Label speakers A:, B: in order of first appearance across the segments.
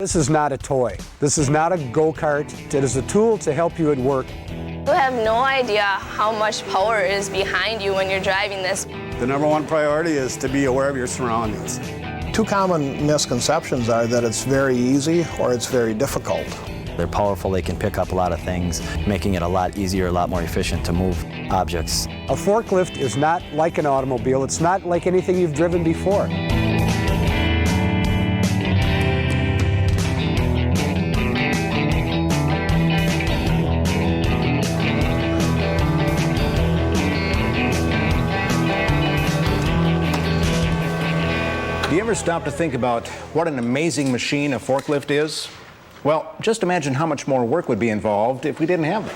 A: This is not a toy. This is not a go-kart. It is a tool to help you at work.
B: You have no idea how much power is behind you when you're driving this.
C: The number one priority is to be aware of your surroundings.
D: Two common misconceptions are that it's very easy or it's very difficult.
E: They're powerful, they can pick up a lot of things, making it a lot easier, a lot more efficient to move objects.
A: A forklift is not like an automobile. It's not like anything you've driven before.
F: Do you ever stop to think about what an amazing machine a forklift is? Well, just imagine how much more work would be involved if we didn't have them.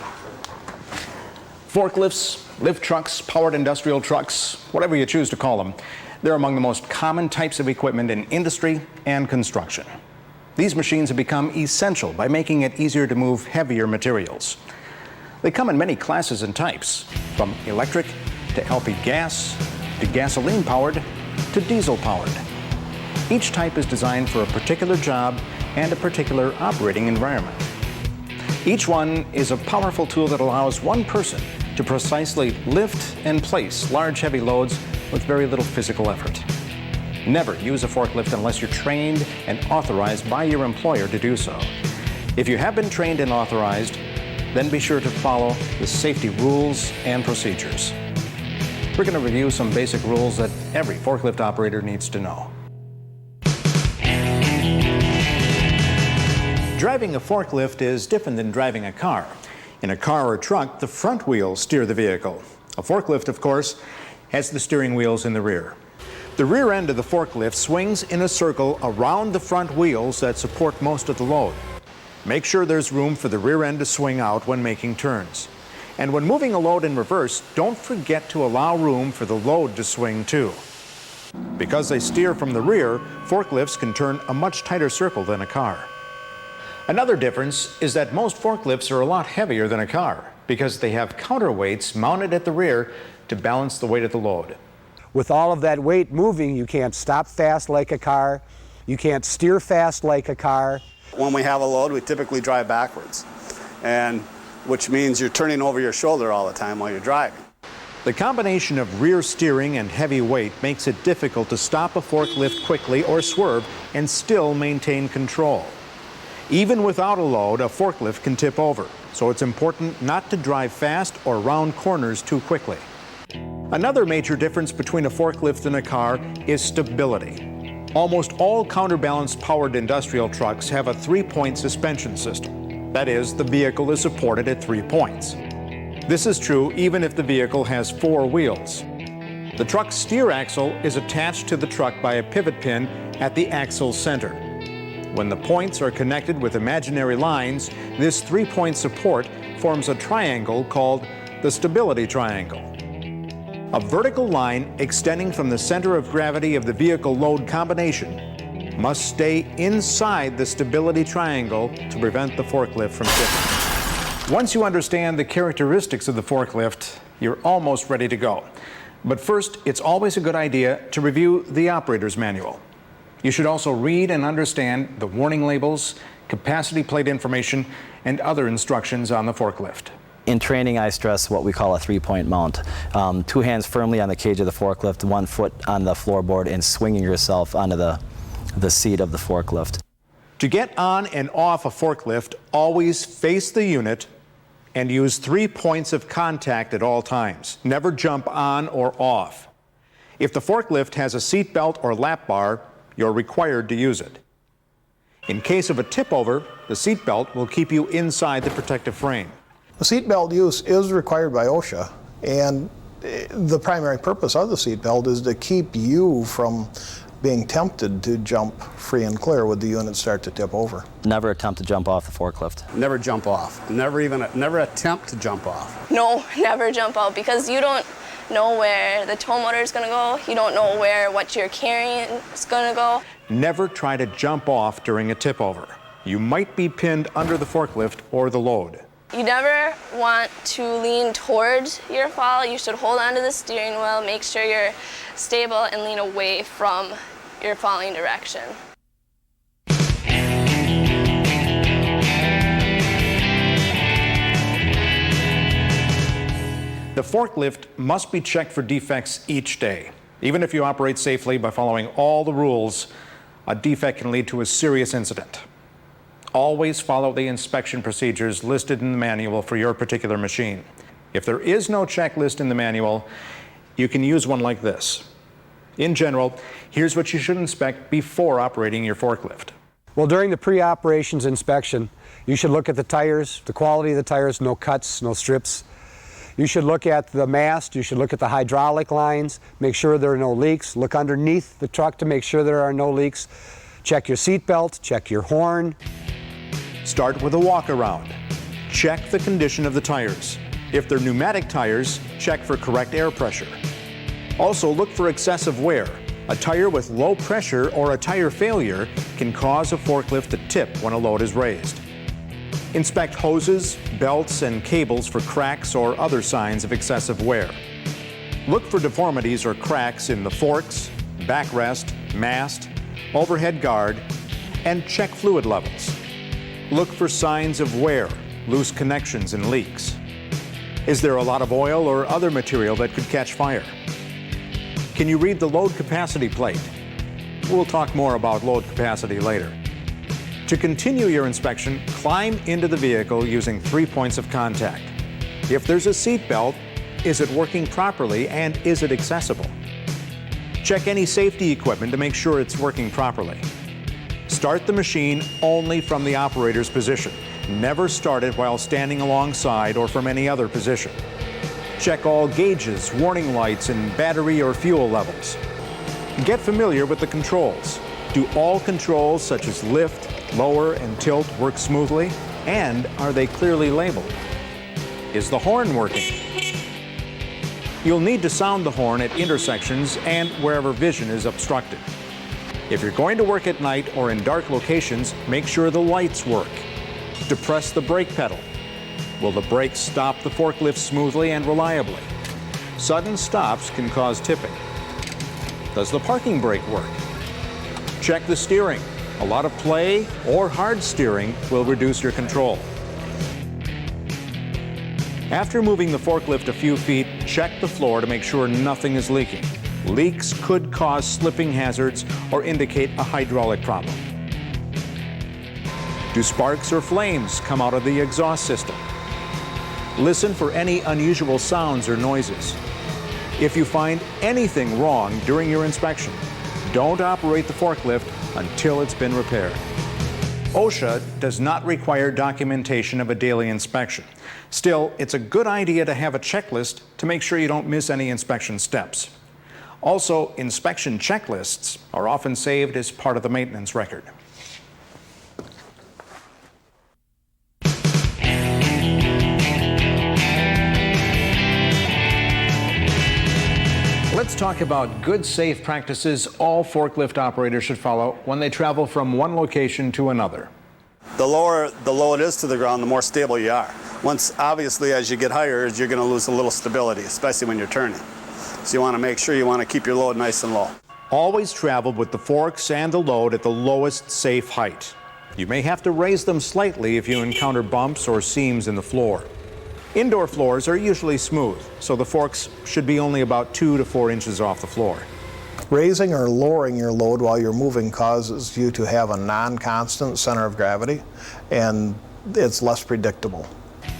F: Forklifts, lift trucks, powered industrial trucks, whatever you choose to call them, they're among the most common types of equipment in industry and construction. These machines have become essential by making it easier to move heavier materials. They come in many classes and types, from electric to LP gas, to gasoline-powered, to diesel-powered. Each type is designed for a particular job and a particular operating environment. Each one is a powerful tool that allows one person to precisely lift and place large, heavy loads with very little physical effort. Never use a forklift unless you're trained and authorized by your employer to do so. If you have been trained and authorized, then be sure to follow the safety rules and procedures. We're going to review some basic rules that every forklift operator needs to know. Driving a forklift is different than driving a car. In a car or truck, the front wheels steer the vehicle. A forklift, of course, has the steering wheels in the rear. The rear end of the forklift swings in a circle around the front wheels that support most of the load. Make sure there's room for the rear end to swing out when making turns. And when moving a load in reverse, don't forget to allow room for the load to swing too. Because they steer from the rear, forklifts can turn a much tighter circle than a car. Another difference is that most forklifts are a lot heavier than a car because they have counterweights mounted at the rear to balance the weight of the load.
A: With all of that weight moving, you can't stop fast like a car. You can't steer fast like a car.
C: When we have a load, we typically drive backwards, which means you're turning over your shoulder all the time while you're driving.
F: The combination of rear steering and heavy weight makes it difficult to stop a forklift quickly or swerve and still maintain control. Even without a load, a forklift can tip over, so it's important not to drive fast or round corners too quickly. Another major difference between a forklift and a car is stability. Almost all counterbalance-powered industrial trucks have a 3-point suspension system. That is, the vehicle is supported at 3 points. This is true even if the vehicle has 4 wheels. The truck's steer axle is attached to the truck by a pivot pin at the axle center. When the points are connected with imaginary lines, this 3-point support forms a triangle called the stability triangle. A vertical line extending from the center of gravity of the vehicle load combination must stay inside the stability triangle to prevent the forklift from tipping. Once you understand the characteristics of the forklift, you're almost ready to go. But first, it's always a good idea to review the operator's manual. You should also read and understand the warning labels, capacity plate information, and other instructions on the forklift.
E: In training, I stress what we call a 3-point mount. 2 hands firmly on the cage of the forklift, 1 foot on the floorboard, and swinging yourself onto the seat of the forklift.
F: To get on and off a forklift, always face the unit and use 3 points of contact at all times. Never jump on or off. If the forklift has a seat belt or lap bar, you're required to use it. In case of a tip over, the seat belt will keep you inside the protective frame.
D: The seat belt use is required by OSHA, and the primary purpose of the seat belt is to keep you from being tempted to jump free and clear when the units start to tip over.
E: Never attempt to jump off the forklift.
C: Never jump off. Never attempt to jump off.
B: No, never jump out because you don't know where the tow motor is going to go. You don't know where what you're carrying is going to go.
F: Never try to jump off during a tip over. You might be pinned under the forklift or the load.
B: You never want to lean towards your fall. You should hold onto the steering wheel, make sure you're stable, and lean away from your falling direction.
F: forklift must be checked for defects each day. Even if you operate safely by following all the rules, a defect can lead to a serious incident. Always follow the inspection procedures listed in the manual for your particular machine. If there is no checklist in the manual, you can use one like this. In general, here's what you should inspect before operating your forklift.
A: Well, during the pre-operations inspection, you should look at the tires, the quality of the tires, no cuts, no strips. You should look at the mast, you should look at the hydraulic lines, make sure there are no leaks. Look underneath the truck to make sure there are no leaks. Check your seat belt, check your horn.
F: Start with a walk around. Check the condition of the tires. If they're pneumatic tires, check for correct air pressure. Also, look for excessive wear. A tire with low pressure or a tire failure can cause a forklift to tip when a load is raised. Inspect hoses, belts, and cables for cracks or other signs of excessive wear. Look for deformities or cracks in the forks, backrest, mast, overhead guard, and check fluid levels. Look for signs of wear, loose connections, and leaks. Is there a lot of oil or other material that could catch fire? Can you read the load capacity plate? We'll talk more about load capacity later. To continue your inspection, climb into the vehicle using 3 points of contact. If there's a seat belt, is it working properly and is it accessible? Check any safety equipment to make sure it's working properly. Start the machine only from the operator's position. Never start it while standing alongside or from any other position. Check all gauges, warning lights, and battery or fuel levels. Get familiar with the controls. Do all controls such as lift, lower, and tilt work smoothly? And are they clearly labeled? Is the horn working? You'll need to sound the horn at intersections and wherever vision is obstructed. If you're going to work at night or in dark locations, make sure the lights work. Depress the brake pedal. Will the brakes stop the forklift smoothly and reliably? Sudden stops can cause tipping. Does the parking brake work? Check the steering. A lot of play or hard steering will reduce your control. After moving the forklift a few feet, check the floor to make sure nothing is leaking. Leaks could cause slipping hazards or indicate a hydraulic problem. Do sparks or flames come out of the exhaust system? Listen for any unusual sounds or noises. If you find anything wrong during your inspection, don't operate the forklift until it's been repaired. OSHA does not require documentation of a daily inspection. Still, it's a good idea to have a checklist to make sure you don't miss any inspection steps. Also, inspection checklists are often saved as part of the maintenance record. Let's talk about good, safe practices all forklift operators should follow when they travel from one location to another.
C: The lower the load is to the ground, the more stable you are. Once, obviously, as you get higher, you're going to lose a little stability, especially when you're turning. So you want to make sure you want to keep your load nice and low.
F: Always travel with the forks and the load at the lowest safe height. You may have to raise them slightly if you encounter bumps or seams in the floor. Indoor floors are usually smooth, so the forks should be only about 2 to 4 inches off the floor.
D: Raising or lowering your load while you're moving causes you to have a non-constant center of gravity, and it's less predictable.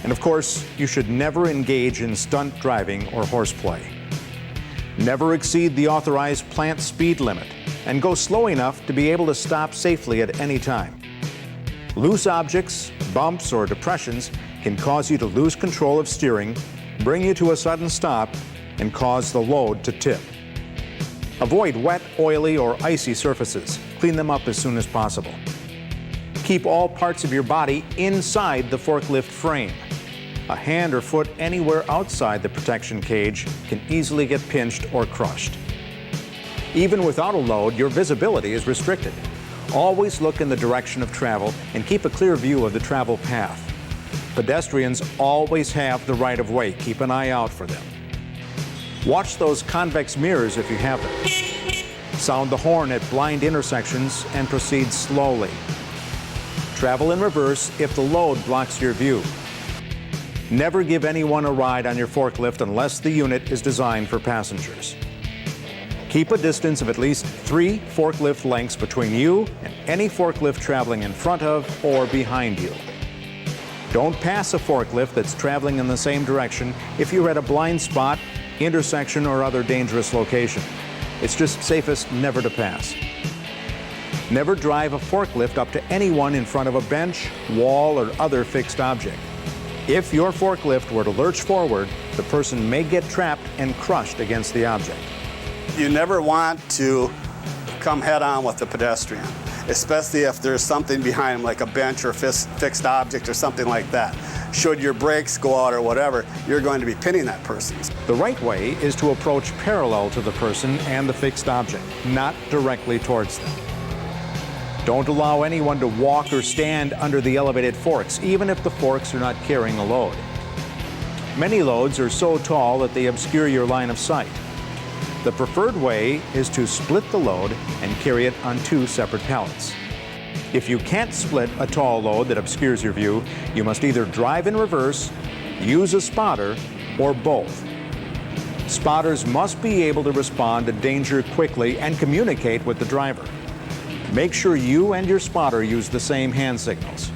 F: And of course, you should never engage in stunt driving or horseplay. Never exceed the authorized plant speed limit, and go slow enough to be able to stop safely at any time. Loose objects, bumps, or depressions can cause you to lose control of steering, bring you to a sudden stop, and cause the load to tip. Avoid wet, oily, or icy surfaces. Clean them up as soon as possible. Keep all parts of your body inside the forklift frame. A hand or foot anywhere outside the protection cage can easily get pinched or crushed. Even without a load, your visibility is restricted. Always look in the direction of travel and keep a clear view of the travel path. Pedestrians always have the right of way. Keep an eye out for them. Watch those convex mirrors if you have them. Sound the horn at blind intersections and proceed slowly. Travel in reverse if the load blocks your view. Never give anyone a ride on your forklift unless the unit is designed for passengers. Keep a distance of at least 3 forklift lengths between you and any forklift traveling in front of or behind you. Don't pass a forklift that's traveling in the same direction if you're at a blind spot, intersection, or other dangerous location. It's just safest never to pass. Never drive a forklift up to anyone in front of a bench, wall, or other fixed object. If your forklift were to lurch forward, the person may get trapped and crushed against the object.
C: You never want to come head on with the pedestrian, especially if there's something behind them like a bench or fixed object or something like that. Should your brakes go out or whatever, you're going to be pinning that person.
F: The right way is to approach parallel to the person and the fixed object, not directly towards them. Don't allow anyone to walk or stand under the elevated forks, even if the forks are not carrying a load. Many loads are so tall that they obscure your line of sight. The preferred way is to split the load and carry it on 2 separate pallets. If you can't split a tall load that obscures your view, you must either drive in reverse, use a spotter, or both. Spotters must be able to respond to danger quickly and communicate with the driver. Make sure you and your spotter use the same hand signals.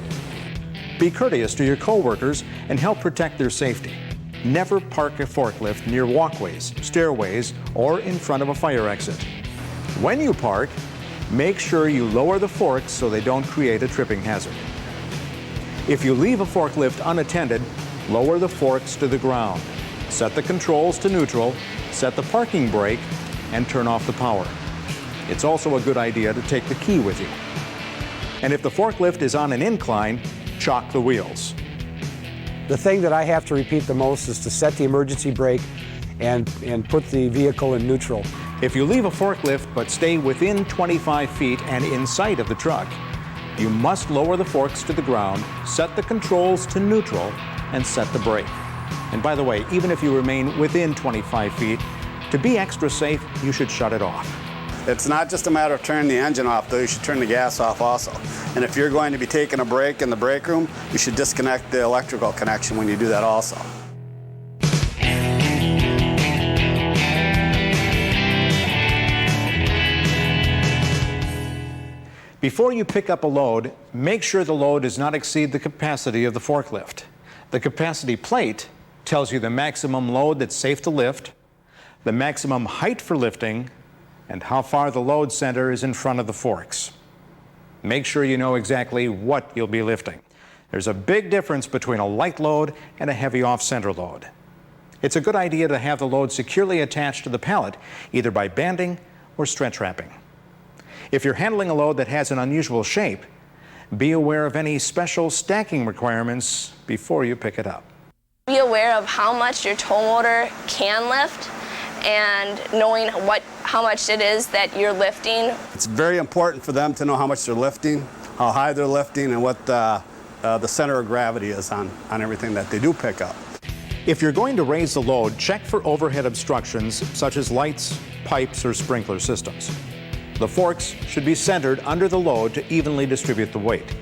F: Be courteous to your coworkers and help protect their safety. Never park a forklift near walkways, stairways, or in front of a fire exit. When you park, make sure you lower the forks so they don't create a tripping hazard. If you leave a forklift unattended, lower the forks to the ground. Set the controls to neutral, set the parking brake, and turn off the power. It's also a good idea to take the key with you. And if the forklift is on an incline, chock the wheels.
A: The thing that I have to repeat the most is to set the emergency brake and put the vehicle in neutral.
F: If you leave a forklift but stay within 25 feet and in sight of the truck, you must lower the forks to the ground, set the controls to neutral, and set the brake. And by the way, even if you remain within 25 feet, to be extra safe, you should shut it off.
C: It's not just a matter of turning the engine off, though. You should turn the gas off also. And if you're going to be taking a break in the break room, you should disconnect the electrical connection when you do that also.
F: Before you pick up a load, make sure the load does not exceed the capacity of the forklift. The capacity plate tells you the maximum load that's safe to lift, the maximum height for lifting, and how far the load center is in front of the forks. Make sure you know exactly what you'll be lifting. There's a big difference between a light load and a heavy off-center load. It's a good idea to have the load securely attached to the pallet, either by banding or stretch wrapping. If you're handling a load that has an unusual shape, be aware of any special stacking requirements before you pick it up.
B: Be aware of how much your tow motor can lift and knowing how much it is that you're lifting.
C: It's very important for them to know how much they're lifting, how high they're lifting, and what the center of gravity is on everything that they do pick up.
F: If you're going to raise the load, check for overhead obstructions such as lights, pipes, or sprinkler systems. The forks should be centered under the load to evenly distribute the weight.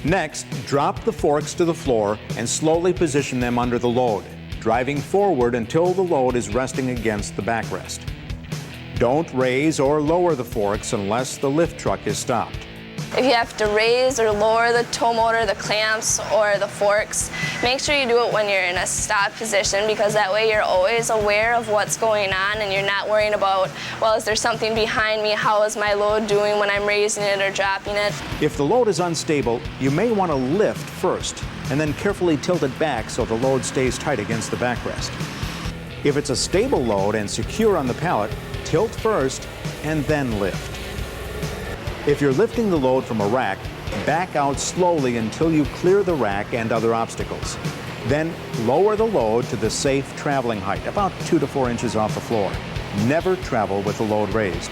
F: Next, drop the forks to the floor and slowly position them under the load, driving forward until the load is resting against the backrest. Don't raise or lower the forks unless the lift truck is stopped.
B: If you have to raise or lower the tow motor, the clamps, or the forks, make sure you do it when you're in a stop position, because that way you're always aware of what's going on and you're not worrying about, well, is there something behind me? How is my load doing when I'm raising it or dropping it?
F: If the load is unstable, you may want to lift first and then carefully tilt it back so the load stays tight against the backrest. If it's a stable load and secure on the pallet, tilt first and then lift. If you're lifting the load from a rack, back out slowly until you clear the rack and other obstacles. Then lower the load to the safe traveling height, about 2 to 4 inches off the floor. Never travel with the load raised.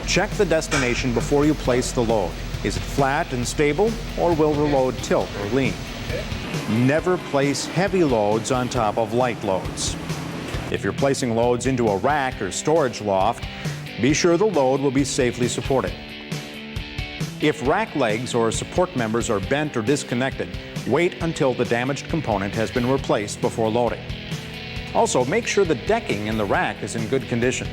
F: Check the destination before you place the load. Is it flat and stable, or will the load tilt or lean? Never place heavy loads on top of light loads. If you're placing loads into a rack or storage loft, be sure the load will be safely supported. If rack legs or support members are bent or disconnected, wait until the damaged component has been replaced before loading. Also, make sure the decking in the rack is in good condition.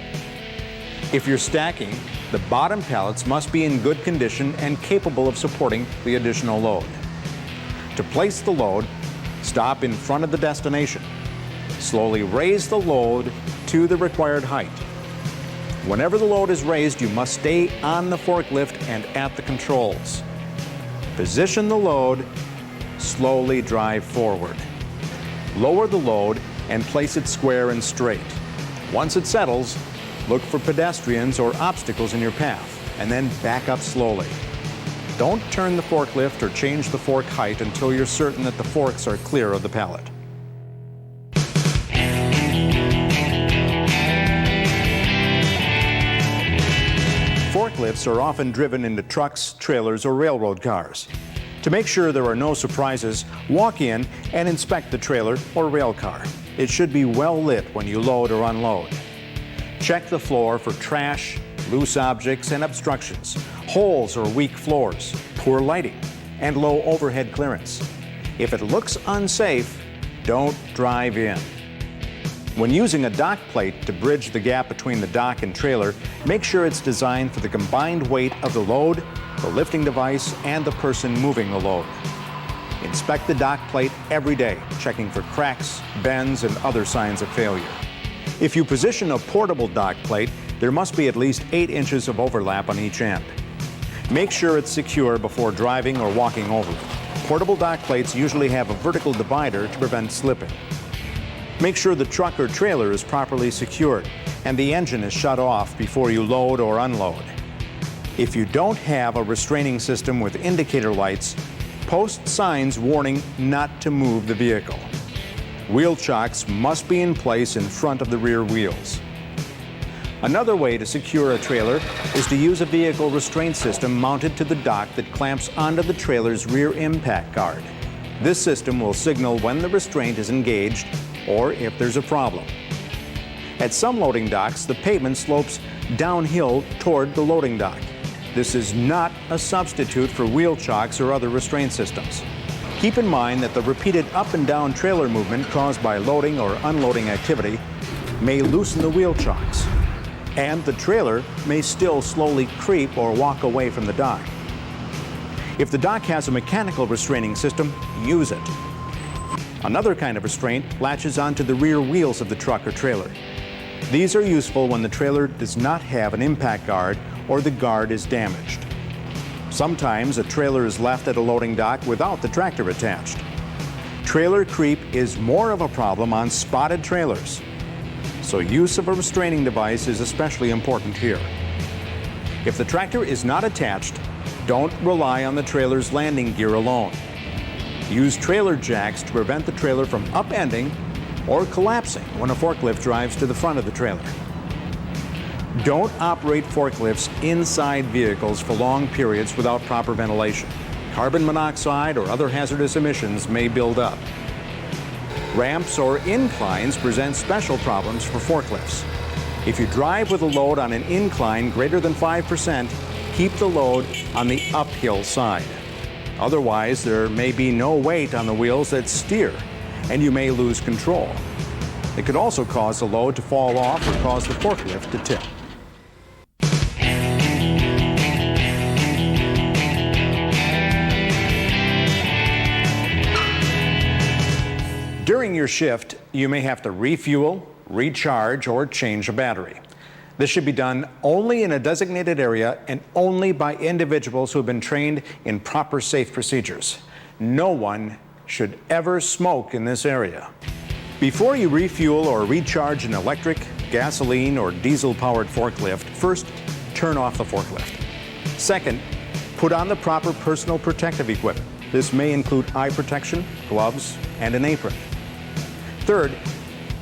F: If you're stacking, the bottom pallets must be in good condition and capable of supporting the additional load. To place the load, stop in front of the destination. Slowly raise the load to the required height. Whenever the load is raised, you must stay on the forklift and at the controls. Position the load, slowly drive forward. Lower the load and place it square and straight. Once it settles, look for pedestrians or obstacles in your path, and then back up slowly. Don't turn the forklift or change the fork height until you're certain that the forks are clear of the pallet. Forklifts are often driven into trucks, trailers, or railroad cars. To make sure there are no surprises, walk in and inspect the trailer or rail car. It should be well lit when you load or unload. Check the floor for trash, loose objects, and obstructions, holes or weak floors, poor lighting, and low overhead clearance. If it looks unsafe, don't drive in. When using a dock plate to bridge the gap between the dock and trailer, make sure it's designed for the combined weight of the load, the lifting device, and the person moving the load. Inspect the dock plate every day, checking for cracks, bends, and other signs of failure. If you position a portable dock plate, there must be at least 8 inches of overlap on each end. Make sure it's secure before driving or walking over it. Portable dock plates usually have a vertical divider to prevent slipping. Make sure the truck or trailer is properly secured and the engine is shut off before you load or unload. If you don't have a restraining system with indicator lights, post signs warning not to move the vehicle. Wheel chocks must be in place in front of the rear wheels. Another way to secure a trailer is to use a vehicle restraint system mounted to the dock that clamps onto the trailer's rear impact guard. This system will signal when the restraint is engaged or if there's a problem. At some loading docks, the pavement slopes downhill toward the loading dock. This is not a substitute for wheel chocks or other restraint systems. Keep in mind that the repeated up and down trailer movement caused by loading or unloading activity may loosen the wheel chocks, and the trailer may still slowly creep or walk away from the dock. If the dock has a mechanical restraining system, use it. Another kind of restraint latches onto the rear wheels of the truck or trailer. These are useful when the trailer does not have an impact guard or the guard is damaged. Sometimes a trailer is left at a loading dock without the tractor attached. Trailer creep is more of a problem on spotted trailers, so use of a restraining device is especially important here. If the tractor is not attached, don't rely on the trailer's landing gear alone. Use trailer jacks to prevent the trailer from upending or collapsing when a forklift drives to the front of the trailer. Don't operate forklifts inside vehicles for long periods without proper ventilation. Carbon monoxide or other hazardous emissions may build up. Ramps or inclines present special problems for forklifts. If you drive with a load on an incline greater than 5%, keep the load on the uphill side. Otherwise, there may be no weight on the wheels that steer, and you may lose control. It could also cause the load to fall off or cause the forklift to tip. During your shift, you may have to refuel, recharge, or change a battery. This should be done only in a designated area and only by individuals who have been trained in proper safe procedures. No one should ever smoke in this area. Before you refuel or recharge an electric, gasoline, or diesel-powered forklift, first, turn off the forklift. Second, put on the proper personal protective equipment. This may include eye protection, gloves, and an apron. Third,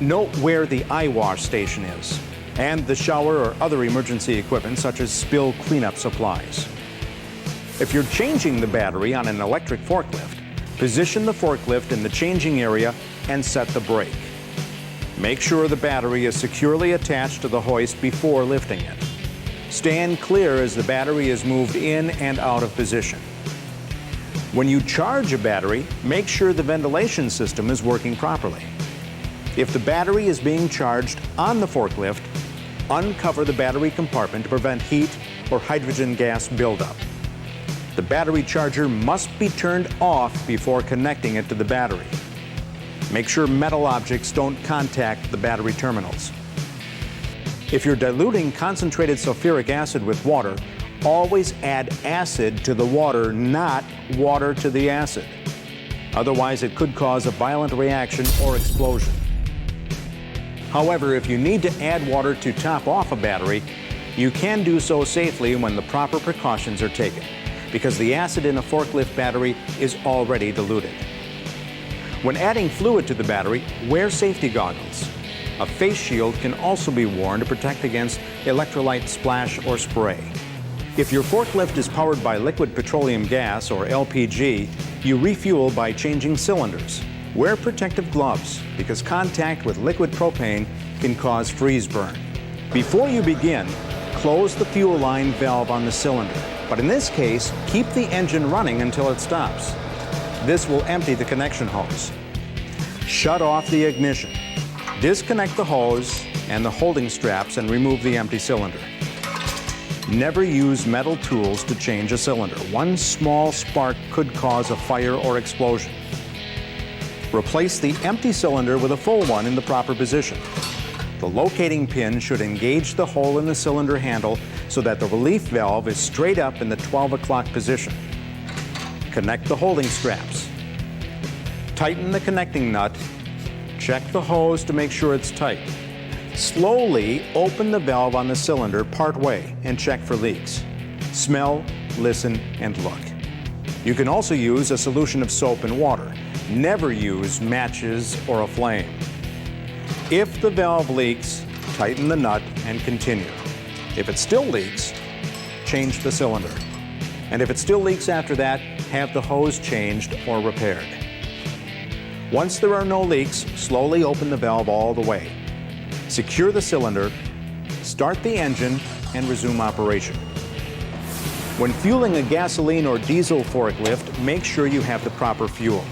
F: note where the eye wash station is, and the shower or other emergency equipment such as spill cleanup supplies. If you're changing the battery on an electric forklift, position the forklift in the changing area and set the brake. Make sure the battery is securely attached to the hoist before lifting it. Stand clear as the battery is moved in and out of position. When you charge a battery, make sure the ventilation system is working properly. If the battery is being charged on the forklift, uncover the battery compartment to prevent heat or hydrogen gas buildup. The battery charger must be turned off before connecting it to the battery. Make sure metal objects don't contact the battery terminals. If you're diluting concentrated sulfuric acid with water, always add acid to the water, not water to the acid. Otherwise, it could cause a violent reaction or explosion. However, if you need to add water to top off a battery, you can do so safely when the proper precautions are taken, because the acid in a forklift battery is already diluted. When adding fluid to the battery, wear safety goggles. A face shield can also be worn to protect against electrolyte splash or spray. If your forklift is powered by liquid petroleum gas or LPG, you refuel by changing cylinders. Wear protective gloves because contact with liquid propane can cause freeze burn. Before you begin, close the fuel line valve on the cylinder, but in this case, keep the engine running until it stops. This will empty the connection hose. Shut off the ignition. Disconnect the hose and the holding straps and remove the empty cylinder. Never use metal tools to change a cylinder. One small spark could cause a fire or explosion. Replace the empty cylinder with a full one in the proper position. The locating pin should engage the hole in the cylinder handle so that the relief valve is straight up in the 12 o'clock position. Connect the holding straps. Tighten the connecting nut. Check the hose to make sure it's tight. Slowly open the valve on the cylinder part way and check for leaks. Smell, listen, and look. You can also use a solution of soap and water. Never use matches or a flame. If the valve leaks, tighten the nut and continue. If it still leaks, change the cylinder. And if it still leaks after that, have the hose changed or repaired. Once there are no leaks, slowly open the valve all the way. Secure the cylinder, start the engine, and resume operation. When fueling a gasoline or diesel forklift, make sure you have the proper fuel.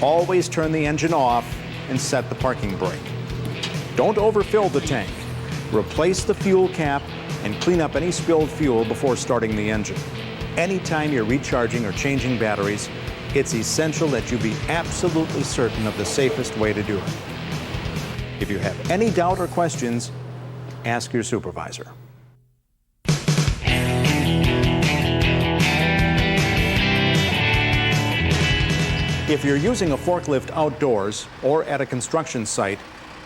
F: Always turn the engine off and set the parking brake. Don't overfill the tank. Replace the fuel cap and clean up any spilled fuel before starting the engine. Anytime you're recharging or changing batteries, it's essential that you be absolutely certain of the safest way to do it. If you have any doubt or questions, ask your supervisor. If you're using a forklift outdoors or at a construction site,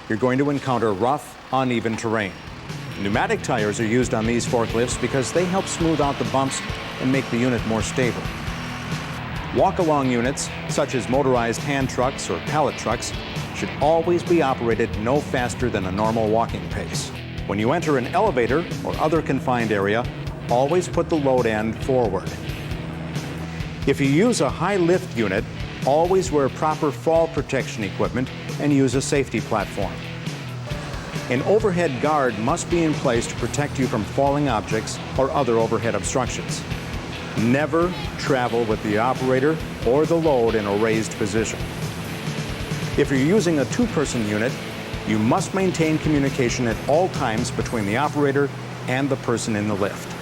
F: you're going to encounter rough, uneven terrain. Pneumatic tires are used on these forklifts because they help smooth out the bumps and make the unit more stable. Walk-along units, such as motorized hand trucks or pallet trucks, should always be operated no faster than a normal walking pace. When you enter an elevator or other confined area, always put the load end forward. If you use a high lift unit, always wear proper fall protection equipment and use a safety platform. An overhead guard must be in place to protect you from falling objects or other overhead obstructions. Never travel with the operator or the load in a raised position. If you're using a two-person unit, you must maintain communication at all times between the operator and the person in the lift.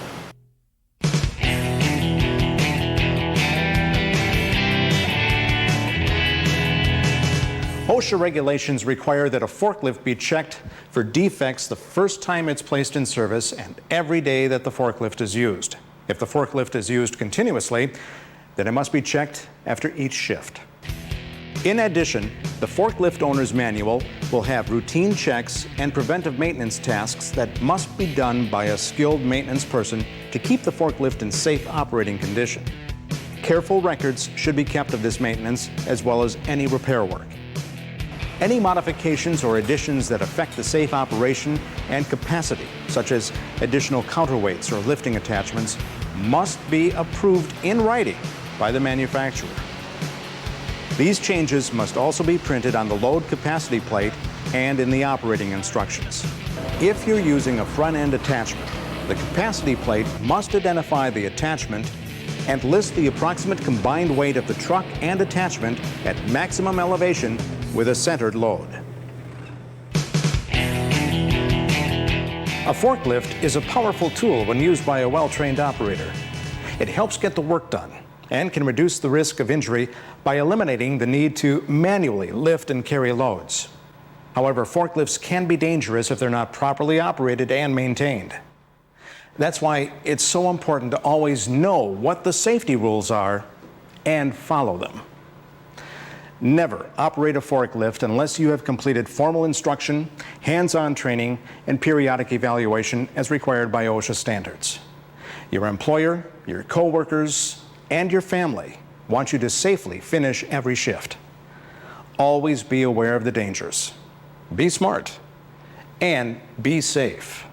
F: OSHA regulations require that a forklift be checked for defects the first time it's placed in service and every day that the forklift is used. If the forklift is used continuously, then it must be checked after each shift. In addition, the forklift owner's manual will have routine checks and preventive maintenance tasks that must be done by a skilled maintenance person to keep the forklift in safe operating condition. Careful records should be kept of this maintenance as well as any repair work. Any modifications or additions that affect the safe operation and capacity, such as additional counterweights or lifting attachments, must be approved in writing by the manufacturer. These changes must also be printed on the load capacity plate and in the operating instructions. If you're using a front-end attachment, The capacity plate must identify the attachment and list the approximate combined weight of the truck and attachment at maximum elevation with a centered load. A forklift is a powerful tool when used by a well-trained operator. It helps get the work done and can reduce the risk of injury by eliminating the need to manually lift and carry loads. However, forklifts can be dangerous if they're not properly operated and maintained. That's why it's so important to always know what the safety rules are and follow them. Never operate a forklift unless you have completed formal instruction, hands-on training, and periodic evaluation as required by OSHA standards. Your employer, your coworkers, and your family want you to safely finish every shift. Always be aware of the dangers. Be smart and be safe.